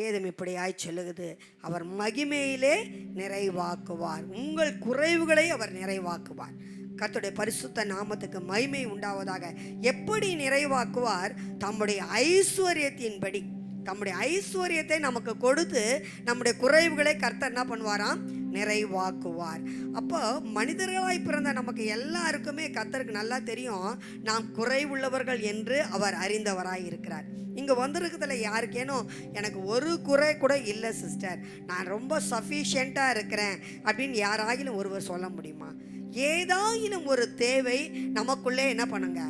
வேதம் இப்படியாய் சொல்லுகிறது, அவர் மகிமையிலே நிறைவாக்குவார், உங்கள் குறைவுகளை அவர் நிறைவாக்குவார். கர்த்தருடைய பரிசுத்த நாமத்துக்கு மகிமை உண்டாவதாக. எப்படி நிறைவாக்குவார்? தம்முடைய ஐஸ்வர்யத்தின்படி, தம்முடைய ஐஸ்வர்யத்தை நமக்கு கொடுத்து நம்முடைய குறைவுகளை கர்த்தர் என்ன பண்ணுவாராம்? நிறைவாக்குவார். அப்போ மனிதர்களாய் பிறந்த நமக்கு எல்லாருக்குமே கர்த்தருக்கு நல்லா தெரியும் நாம் குறைவுள்ளவர்கள் என்று அவர் அறிந்தவராய் இருக்கிறார். இங்கே வந்திருக்கிறதுல யாருக்கேனும் எனக்கு ஒரு குறை கூட இல்லை சிஸ்டர், நான் ரொம்ப சஃபிஷியண்ட்டாக இருக்கிறேன் அப்படின்னு யாராகிலும் ஒருவர் சொல்ல முடியுமா? ஏதாயிலும் ஒரு தேவை நமக்குள்ளே என்ன பண்ணுங்க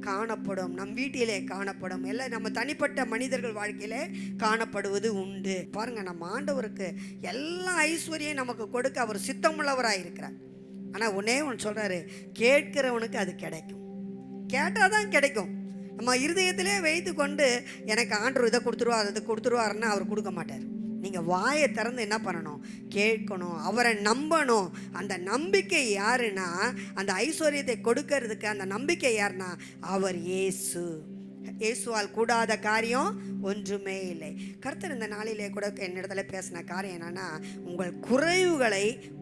காணப்படும், நம் வீட்டிலே காணப்படும், எல்லாம் நம்ம தனிப்பட்ட மனிதர்கள் வாழ்க்கையிலே காணப்படுவது உண்டு. பாருங்க, நம்ம ஆண்டவருக்கு எல்லா ஐஸ்வர்யம் நமக்கு கொடுக்க அவர் சித்தமுள்ளவராக இருக்கிறார். ஆனால் ஒன்னே ஒன்று சொல்றாரு, கேட்கிறவனுக்கு அது கிடைக்கும். கேட்டாதான் கிடைக்கும். நம்ம இருதயத்திலே வைத்து கொண்டு எனக்கு ஆண்டவர் இதை கொடுத்துருவார் அதை கொடுத்துருவாருன்னா அவர் கொடுக்க மாட்டார். நீங்கள் வாயை திறந்து என்ன பண்ணணும்? கேட்கணும், அவரை நம்பணும். அந்த நம்பிக்கை யாருன்னா, அந்த ஐஸ்வர்யத்தை கொடுக்கறதுக்கு அந்த நம்பிக்கை யாருன்னா அவர் இயேசு. இயேசுவால் கூடாத காரியம் ஒன்றுமே இல்லை. கர்த்தர் இந்த நாளிலே கூட என்னிடத்துல பேசின காரியம் என்னன்னா, உங்கள்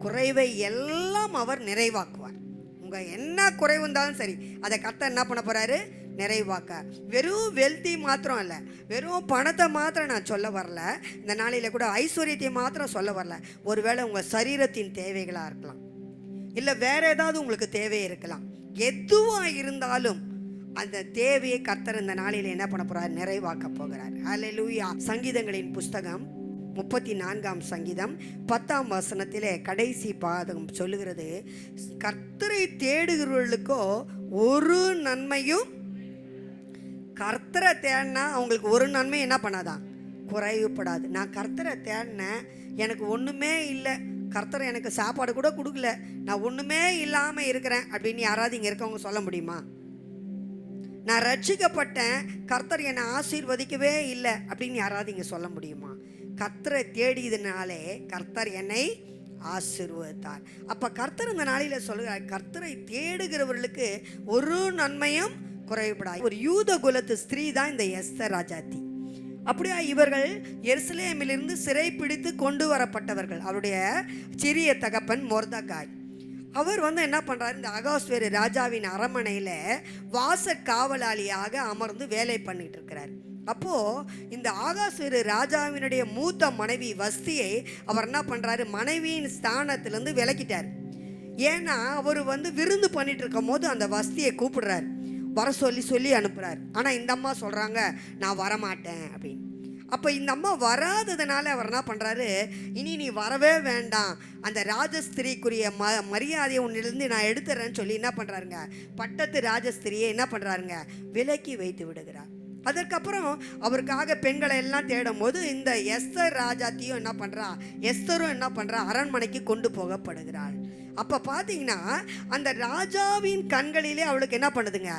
குறைவை எல்லாம் அவர் நிறைவாக்குவார். உங்கள் என்ன குறைவு இருந்தாலும் சரி, அதை கர்த்தர் என்ன பண்ண போறாரு? நிறைவாக்க. வெறும் வெல்த்தி மாத்திரம் இல்லை, வெறும் பணத்தை மாத்திரம் நான் சொல்ல வரல, இந்த நாளையில் கூட ஐஸ்வர்யத்தை மாத்திரம் சொல்ல வரல. ஒருவேளை உங்கள் சரீரத்தின் தேவைகளாக இருக்கலாம், இல்லை வேற ஏதாவது உங்களுக்கு தேவை இருக்கலாம். எதுவாக இருந்தாலும் அந்த தேவையை கர்த்தர் இந்த நாளில் என்ன பண்ண போறார்? நிறைவாக்க போகிறார். ஹல்லேலூயா. சங்கீதங்களின் புஸ்தகம் 34ஆம் சங்கீதம் 10ஆம் வசனத்திலே கடைசி பாதம் சொல்லுகிறது, கர்த்தரை தேடுகிறவர்களுக்கோ ஒரு நன்மையும், கர்த்தரை தேடினா அவங்களுக்கு ஒரு நன்மை என்ன பண்ணாதான்? குறைவுபடாது. நான் கர்த்தரை தேடினேன், எனக்கு ஒன்றுமே இல்லை, கர்த்தரை எனக்கு சாப்பாடு கூட கொடுக்கல, நான் ஒன்றுமே இல்லாமல் இருக்கிறேன் அப்படின்னு யாராவது இங்கே இருக்கவங்க சொல்ல முடியுமா? நான் ரட்சிக்கப்பட்டேன், கர்த்தர் என்னை ஆசீர்வதிக்கவே இல்லை அப்படின்னு யாராவது இங்கே சொல்ல முடியுமா? கர்த்தரை தேடியதுனாலே கர்த்தர் என்னை ஆசீர்வதித்தார். அப்போ கர்த்தர் இந்த நாளில் சொல்லுகிறார், கர்த்தரை தேடுகிறவர்களுக்கு ஒரு நன்மையும் குறைவுபடாது. ஒரு யூத குலத்து ஸ்திரீ தான் இந்த எஸ்தர் ராஜாத்தி. அப்படியா இவர்கள் எருசலேமிலிருந்து சிறை பிடித்து கொண்டு வரப்பட்டவர்கள். அவருடைய சிறிய தகப்பன் மொர்தகாய், அவர் என்ன பண்ணுறாரு? இந்த அகாஸ்வேரு ராஜாவின் அரண்மனையில் வாசற் காவலாளியாக அமர்ந்து வேலை பண்ணிட்டு இருக்கிறார். அப்போது இந்த ஆகாஸ்வேரு ராஜாவினுடைய மூத்த மனைவி வஸ்தியை அவர் என்ன பண்ணுறாரு? மனைவியின் ஸ்தானத்திலேருந்து விலக்கிட்டார். ஏன்னா அவர் விருந்து பண்ணிட்டு இருக்கும் போது அந்த வஸ்தியை கூப்பிடுறார், வர சொல்லி அனுப்புகிறார். ஆனால் இந்த அம்மா சொல்கிறாங்க நான் வரமாட்டேன் அப்படின்னு. அப்போ இந்த அம்மா வராததுனால அவர் என்ன பண்ணுறாரு? இனி நீ வரவே வேண்டாம், அந்த ராஜஸ்திரிக்குரிய மரியாதையை உன்னிலிருந்து நான் எடுத்துறேன்னு சொல்லி என்ன பண்ணுறாருங்க? பட்டத்து ராஜஸ்திரியை என்ன பண்ணுறாருங்க? விலக்கி வைத்து விடுகிறார். அதற்கப்புறம் அவருக்காக பெண்களை எல்லாம் தேடும் போது இந்த எஸ்தர் ராஜாத்தியும் என்ன பண்ணுறா? எஸ்தரும் என்ன பண்ணுறா? அரண்மனைக்கு கொண்டு போகப்படுகிறாள். அப்போ பார்த்தீங்கன்னா அந்த ராஜாவின் கண்களிலே அவளுக்கு என்ன பண்ணுதுங்க?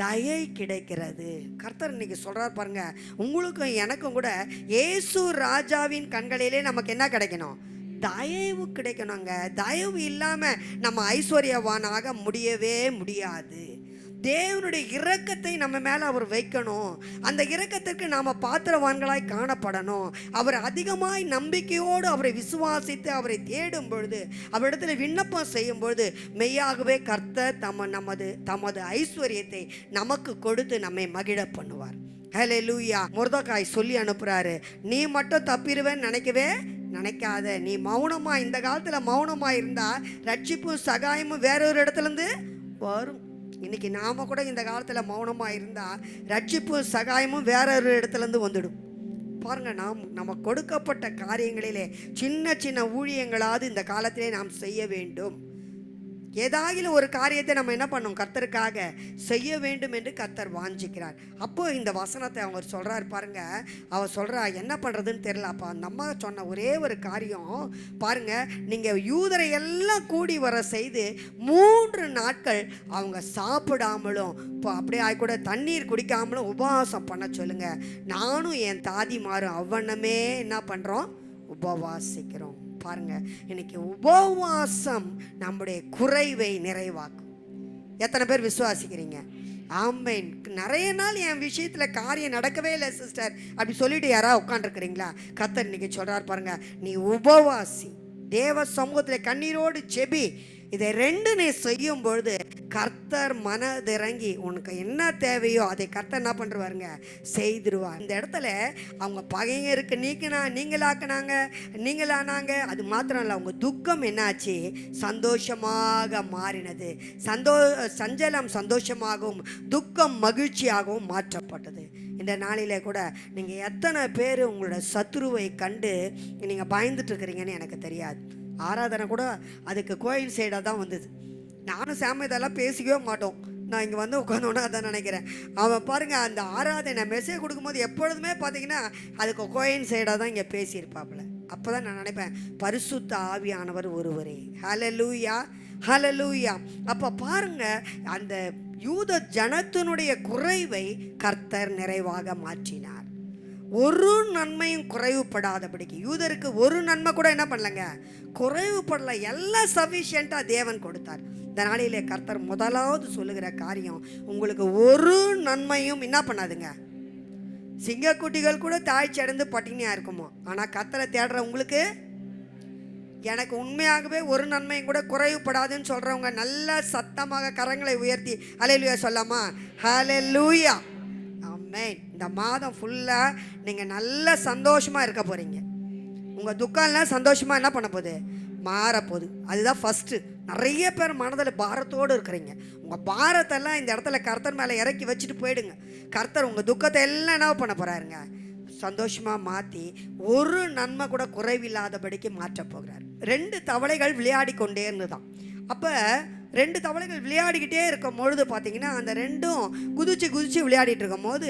தயை கிடைக்கிறது. கர்த்தர் இன்னைக்கு சொல்கிறார் பாருங்க, உங்களுக்கும் எனக்கும் கூட இயேசு ராஜாவின் கண்களிலே நமக்கு என்ன கிடைக்கணும்? தயவு கிடைக்கணுங்க. தயவு இல்லாமல் நம்ம ஐஸ்வர்யவானாக முடியவே முடியாது. தேவனுடைய இரக்கத்தை நம்ம மேலே அவர் வைக்கணும். அந்த இரக்கத்திற்கு நாம் பாத்திரவான்களாய் காணப்படணும். அவர் அதிகமாய் நம்பிக்கையோடு அவரை விசுவாசித்து அவரை தேடும் பொழுது, அவரிடத்தில் விண்ணப்பம் செய்யும் பொழுது மெய்யாகவே கர்த்தர் தமது ஐஸ்வர்யத்தை நமக்கு கொடுத்து நம்மை மகிழ பண்ணுவார். ஹல்லேலூயா. மொர்தகாய் சொல்லி அனுப்புகிறாரு, நீ மட்டும் தப்பிடுவேன்னு நினைக்காத, நீ மௌனமாக, இந்த காலத்தில் மௌனமாக இருந்தால் ரட்சிப்பும் சகாயமும் வேறொரு இடத்துலேருந்து வரும். இன்னைக்கு நாம கூட இந்த காலத்தில் மௌனமாக இருந்தால் ரட்சிப்பும் சகாயமும் வேறொரு இடத்துலேருந்து வந்துடும். பாருங்க, நம்ம கொடுக்கப்பட்ட காரியங்களிலே சின்ன சின்ன ஊழியங்களாவது இந்த காலத்திலே நாம் செய்ய வேண்டும். ஏதாகிலும் ஒரு காரியத்தை நம்ம என்ன பண்ணோம்? கர்த்தருக்காக செய்ய வேண்டும் என்று கர்த்தர் வாஞ்சிக்கிறார். அப்போ இந்த வசனத்தை அவர் சொல்கிறார் பாருங்க. அவர் சொல்கிறா என்ன பண்ணுறதுன்னு தெரியல. அப்போ அந்த அம்மா சொன்ன ஒரே ஒரு காரியம் பாருங்க, நீங்கள் யூதரை எல்லாம் கூடி வர செய்து 3 நாட்கள் அவங்க சாப்பிடாமலும் இப்போ அப்படியே கூட தண்ணீர் குடிக்காமலும் உபவாசம் பண்ண சொல்லுங்க. நானும் என் தாதிமாரும் அவ்வண்ணமே என்ன பண்ணுறோம்? உபவாசிக்கிறோம். பாருங்க, இன்னைக்கு உபவாசம் நம்முடைய குறைவை நிறைவாக்கும். எத்தனை பேர் விசுவாசிக்கிறீங்க? ஆமென். நிறைய நாள் என் விஷயத்தில் காரியம் நடக்கவே இல்லை சிஸ்டர் அப்படி சொல்லிட்டு யாராவது உட்காந்துருக்குறீங்களா? கர்த்தர் இன்னைக்கு சொல்கிறார் பாருங்க, நீ உபவாசி, தேவ சமூகத்தில் கண்ணீரோடு செபி. இதை ரெண்டு நீ செய்யும் பொழுது கர்த்தர் மனதிறங்கி உனக்கு என்ன தேவையோ அதை கர்த்தர் என்ன பண்ணுவாருங்க, செய்திருவார். இந்த இடத்துல அவங்க பகையருக்கு நீங்களானாங்க. அது மாத்திரம் இல்லை, அவங்க துக்கம் என்னாச்சு, சந்தோஷமாக மாறினது. சஞ்சலம் சந்தோஷமாகவும் துக்கம் மகிழ்ச்சியாகவும் மாற்றப்பட்டது. இந்த நாளிலே கூட நீங்கள் எத்தனை பேர் உங்களோட சத்துருவை கண்டு நீங்கள் பயந்துட்டு இருக்கிறீங்கன்னு எனக்கு தெரியாது. ஆராதனை கூட அதுக்கு கோயில் சைடாக தான் வந்தது. நானும் சாமி இதெல்லாம் பேசிக்கவே மாட்டோம். நான் இங்கே வந்து உட்காந்தோன்னா அதான் நினைக்கிறேன். அவன் பாருங்கள், அந்த ஆராதனை மெசேஜ் கொடுக்கும்போது எப்பொழுதுமே பார்த்தீங்கன்னா அதுக்கு கோயின் சைடாக தான் இங்கே பேசியிருப்பாப்புல. அப்போ தான் நான் நினைப்பேன், பரிசுத்த ஆவியானவர் ஒருவரே. ஹல்லேலூயா, ஹல்லேலூயா. அப்போ பாருங்கள், அந்த யூத ஜனத்தினுடைய குறைவை கர்த்தர் நிறைவாக மாற்றினார். ஒரு நன்மையும் குறைவுபடாதபடிக்கு. யூதருக்கு ஒரு நன்மை கூட என்ன பண்ணலங்க, குறைவுபடல. எல்லாம் சஃபிஷியண்ட்டாக தேவன் கொடுத்தார். இந்த நாளிலே கர்த்தர் முதலாவது சொல்லுகிற காரியம், உங்களுக்கு ஒரு நன்மையும் என்ன பண்ணாதுங்க. சிங்கக்குட்டிகள் கூட தாய்ச்சி அடைந்து பட்டினியாக இருக்குமோ, ஆனால் கர்த்தரை தேடுற உங்களுக்கு, எனக்கு உண்மையாகவே ஒரு நன்மையும் கூட குறைவுபடாதுன்னு சொல்கிறவங்க நல்ல சத்தமாக கரங்களை உயர்த்தி ஹல்லேலூயா சொல்லாமா? ஹல்லேலூயா, ஆமென். இந்த மாதம் ஃபுல்லாக நீங்கள் நல்ல சந்தோஷமாக இருக்க போகிறீங்க. உங்கள் துக்கம்லாம் சந்தோஷமாக என்ன பண்ண போகுது, மாறப்போகுது. அதுதான் ஃபஸ்ட்டு. நிறைய பேர் மனதில் பாரத்தோடு இருக்கிறீங்க. உங்கள் பாரத்தெல்லாம் இந்த இடத்துல கர்த்தர் மேலே இறக்கி வச்சுட்டு போயிடுங்க. கர்த்தர் உங்கள் துக்கத்தை எல்லாம் என்ன பண்ண போகிறாருங்க, சந்தோஷமாக மாற்றி ஒரு நன்மை கூட குறைவில்லாதபடிக்கு மாற்ற போகிறார். 2 தவளைகள் விளையாடி கொண்டே இருந்துதான். அப்போ 2 தவளைகள் விளையாடிக்கிட்டே இருக்கும் பொழுது பார்த்தீங்கன்னா, அந்த ரெண்டும் குதிச்சு விளையாடிட்டு இருக்கும் போது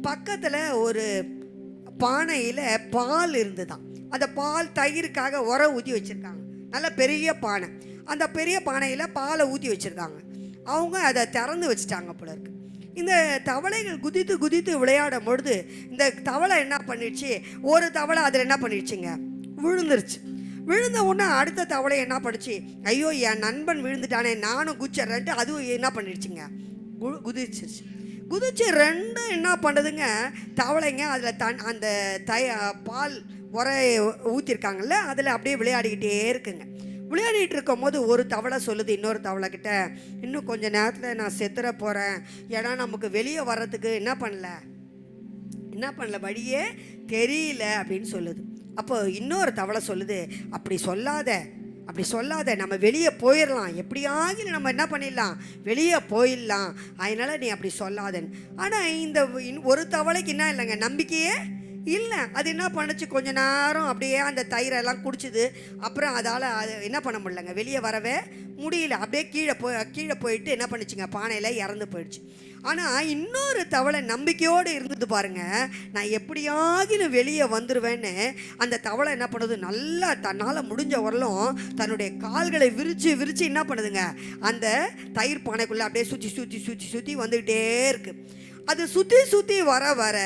பக்கத்தில் ஒரு பானையில் பால் இருந்துதான். அந்த பால் தயிருக்காக ஊற்றி வச்சுருக்காங்க. நல்ல பெரிய பானை. அந்த பெரிய பானையில் பாலை ஊற்றி வச்சுருக்காங்க. அவங்க அதை திறந்து வச்சுட்டாங்க போல இருக்கு. இந்த தவளைகள் குதித்து விளையாடும் பொழுது இந்த தவளை என்ன பண்ணிடுச்சு, ஒரு தவளை அதில் என்ன பண்ணிடுச்சுங்க, விழுந்துருச்சு. விழுந்த உடனே அடுத்த தவளை என்ன பண்ணிச்சு, ஐயோ என் நண்பன் விழுந்துட்டானே நானும் குதிச்சிட்றேன்ட்டு அதுவும் என்ன பண்ணிடுச்சுங்க, குதிச்சு ரெண்டும் என்ன பண்ணுதுங்க, தவளைங்க அதில் அந்த பால் ஊற்றிருக்காங்கல்ல, அதில் அப்படியே விளையாடிக்கிட்டே இருக்குங்க. விளையாடிட்டு இருக்கும் போது ஒரு தவளை சொல்லுது இன்னொரு தவளை கிட்ட, இன்னும் கொஞ்சம் நேரத்தில் நான் செத்துற போகிறேன், ஏன்னா நமக்கு வெளியே வர்றதுக்கு என்ன பண்ணல வழியே தெரியல அப்படின்னு சொல்லுது. அப்போ இன்னொரு தவளை சொல்லுது, அப்படி சொல்லாத, நம்ம வெளியே போயிடலாம், எப்படியாகிலும் நம்ம என்ன பண்ணிடலாம், வெளியே போயிடலாம், அதனால் நீ அப்படி சொல்லாதன்னு. ஆனால் இந்த ஒரு தவளைக்கு என்ன இல்லைங்க, நம்பிக்கையே இல்லை. அது என்ன பண்ணுச்சு, கொஞ்ச நேரம் அப்படியே அந்த தயிரெல்லாம் குடிச்சிது. அப்புறம் அதால் அது என்ன பண்ண முடியலங்க, வெளியே வரவே முடியல. அப்படியே கீழே போயிட்டு என்ன பண்ணிச்சுங்க, பானையில் இறந்து போயிடுச்சு. ஆனால் இன்னொரு தவளை நம்பிக்கையோடு இருந்தது பாருங்க, நான் எப்படியாகிலும் வெளியே வந்துடுவேன்னு. அந்த தவளை என்ன பண்ணுது, நல்லா தன்னால் முடிஞ்ச வரலும் தன்னுடைய கால்களை விரித்து என்ன பண்ணுதுங்க, அந்த தயிர் பானைக்குள்ளே அப்படியே சுற்றி வந்துக்கிட்டே இருக்குது. அது சுற்றி வர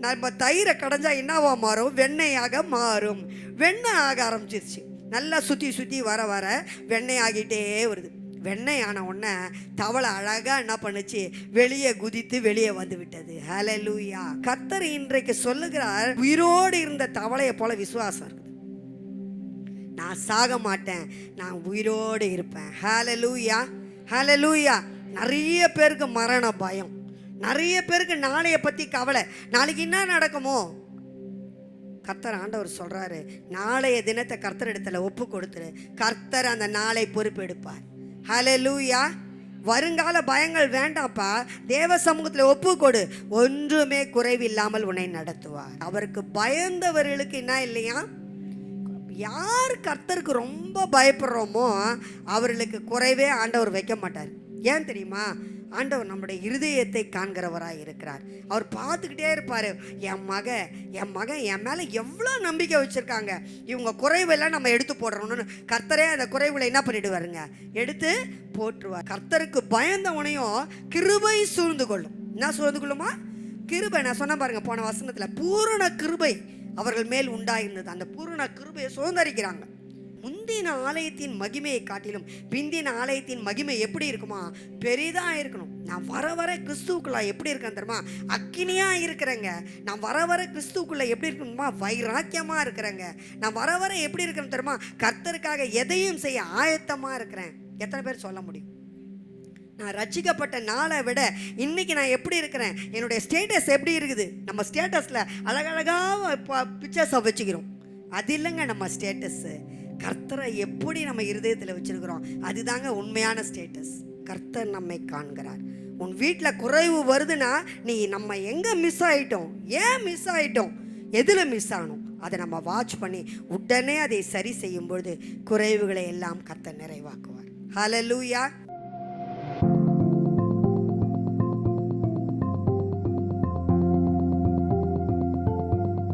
நம்ம தயிரை கடைஞ்சா என்னவா மாறும், வெண்ணெயாக மாறும். வெண்ணெய் ஆக ஆரம்பிச்சிருச்சு. நல்லா சுற்றி வர வெண்ணெய் ஆகிட்டே வருது. வெண்ணெய் ஆன உடனே தவளை அழகாக என்ன பண்ணுச்சு, வெளியே குதித்து வெளியே வந்து விட்டது. ஹல்லேலூயா. கர்த்தர் இன்றைக்கு சொல்லுகிறார், உயிரோடு இருந்த தவளையை போல விசுவாசம் இருக்குது. நான் சாக மாட்டேன், நான் உயிரோடு இருப்பேன். ஹல்லேலூயா, ஹல்லேலூயா. நிறைய பேருக்கு மரண பயம், நிறைய பேருக்கு நாளைய பற்றி கவலை, நாளைக்கு என்ன நடக்குமோ. கர்த்தர் ஆண்டவர் சொல்கிறாரு, நாளைய தினத்தை கர்த்தர் இடத்துல ஒப்பு கொடுத்துரு, கர்த்தர் அந்த நாளை பொறுப்பெடுப்பார். ஹல்லேலூயா. வருங்கால பயங்கள் வேண்டாம்ப்பா, தேவ சமூகத்தில் ஒப்பு கொடு, ஒன்றுமே குறைவில்லாமல் உன்னை நடத்துவார். அவருக்கு பயந்தவர்களுக்கு என்ன இல்லையா, யார் கர்த்தருக்கு ரொம்ப பயப்படுறோமோ அவர்களுக்கு குறைவே ஆண்டவர் வைக்க மாட்டார். ஏன் தெரியுமா, ஆண்டவர் நம்முடைய இருதயத்தை காண்கிறவராக இருக்கிறார். அவர் பார்த்துக்கிட்டே இருப்பார், என் மகன் என் மேலே எவ்வளோ நம்பிக்கை வச்சுருக்காங்க, இவங்க குறைவெல்லாம் நம்ம எடுத்து போடுறோம்னு கர்த்தரே அந்த குறைவுகளை என்ன பண்ணிடுவாருங்க, எடுத்து போட்டுருவார். கர்த்தருக்கு பயந்தவனையும் கிருபை சூழ்ந்து கொள்ளும். என்ன சூழ்ந்து கொள்ளுமா, கிருபை. நான் சொன்ன பாருங்க போன வசனத்தில், பூரண கிருபை அவர்கள் மேல் உண்டாயிருந்தது. அந்த பூரண கிருபையை சுதந்தரிக்கிறாங்க. முந்தின ஆலயத்தின் மகிமையை காட்டிலும் பிந்தின ஆலயத்தின் மகிமை எப்படி இருக்குமா? பெரிதாக இருக்கணும். நான் வர வர கிறிஸ்துவுக்குள்ளே எப்படி இருக்கேன் தெரியுமா? அக்கினியாக இருக்கிறேங்க. நான் வர வர கிறிஸ்துவுக்குள்ளே எப்படி இருக்கணுமா? வைராக்கியமாக இருக்கிறேங்க. நான் வர வர எப்படி இருக்கணும் தெரியுமா? கர்த்தருக்காக எதையும் செய்ய ஆயத்தமாக இருக்கிறேன். எத்தனை பேர் சொல்ல முடியும்? நான் ரட்சிக்கப்பட்ட நாளை விட இன்றைக்கி நான் எப்படி இருக்கிறேன், என்னுடைய ஸ்டேட்டஸ் எப்படி இருக்குது? நம்ம ஸ்டேட்டஸில் அழகழகாக பிக்சர்ஸை வச்சுக்கிறோம். அது இல்லைங்க நம்ம ஸ்டேட்டஸ்ஸு. கர்த்தரை எப்படி நம்ம இருதயத்தில் வச்சுருக்கிறோம், அதுதாங்க உண்மையான ஸ்டேட்டஸ். கர்த்தர் நம்மை காண்கிறார். உன் வீட்டில் குறைவு வருதுன்னா நீ நம்ம எங்கே மிஸ் ஆகிட்டோம், ஏன் மிஸ் ஆகிட்டோம், எதில் மிஸ் ஆகணும், அதை நம்ம வாட்ச் பண்ணி உடனே அதை சரி செய்யும் பொழுது குறைவுகளை எல்லாம் கர்த்தர் நிறைவாக்குவார். ஹல்லேலூயா.